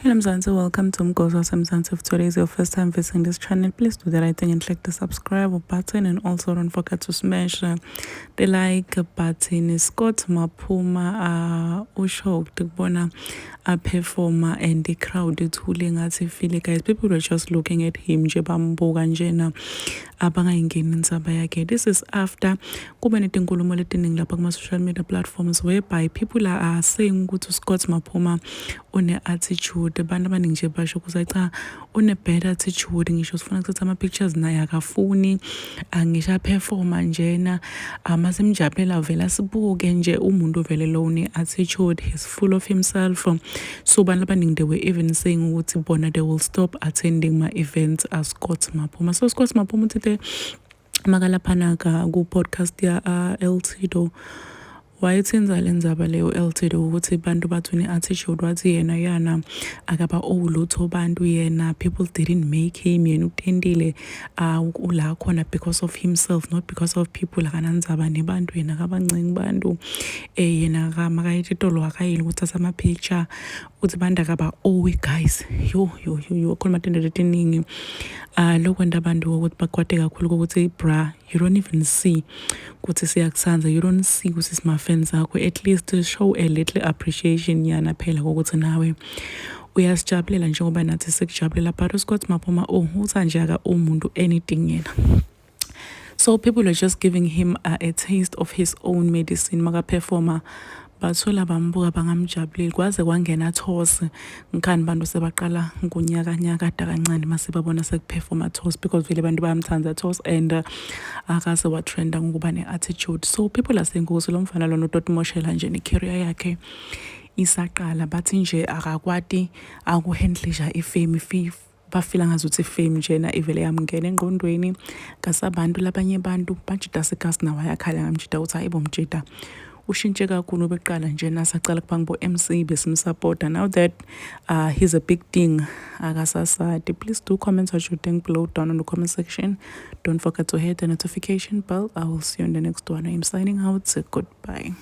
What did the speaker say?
Hello Mzansi, welcome to Mgozo Mzansi. If today is your first time visiting this channel, please do the right thing and click the subscribe button, and also don't forget to smash the like button. Scott Maphuma usho ukubona performer and the crowd ithule ngathi feel guys, people were just looking at him nje bambuka njena abangayingeni insaba yakhe. This is after kube netinkulumo letiningi lapha kuma social media platforms whereby people are saying ukuthi Scott Maphuma une attitude. Abantu abaningi nje basho ukuthi cha une bad attitude, ngisho sifuna ukuthatha ama pictures naye akafuni, angisha performer njena amasemjabulela vela sibuke nje umuntu vele lo une attitude, he's full of himself. So abantu abaningi they were even saying ukuthi bona they will stop attending my events as Scott Maphuma. So Scott Maphuma uthi makalaphana ku podcast ya LTDO wayethenza lenzaba leyo LTDO ukuthi abantu bathi une attitude, wathi yena yana akaba olutho bantu, yena people didn't make him, yena utendile ula khona because of himself, not because of people. Akananzaba nebantu, yena akabancengi bantu, yena makayitolo akayile ukuthatha ama picture, uthi bantu akaba guys yo khona matende letiningi lokwenda abantu ukuthi bakwate kakhulu ukuthi bra, you don't even see ukuthi siyakusanza, you don't see ukuthi sima fans akho, at least show a little appreciation yana phela ukuthi nawe uyasijabulela njengoba nathi sikujabulela. But Scott Maphuma uthi nje aka umuntu anything yena. So people are just giving him a taste of his own medicine. Maka performer bathola bambuka bangamjabuleli kwaze kwangena Toss, ngikhani bantu sebaqala ngonyaka kade kancane mase babona sekuperforma Toss because vele abantu bayamthanda Toss and akase wa trenda ngokuba ne attitude. So people are saying ukuthi lo mfana lona uToti Moshela nje ne career yakhe isaqala, bathi nje akakwati akuhandlisha ifame bafila ngazuthi fame njena ivele yamngena engqondweni kasabantu labanye abantu bajida sekasi nawe yakhala ngamjida uthi hayibo mjida ushintshe kakhulu beqala njena sacala kubango MC besimsupporta. Now that he's a big thing akasasadi. Please do comment what you think below down in the comment section. Don't forget to hit the notification bell. I will see you in the next one. I'm signing out. Goodbye.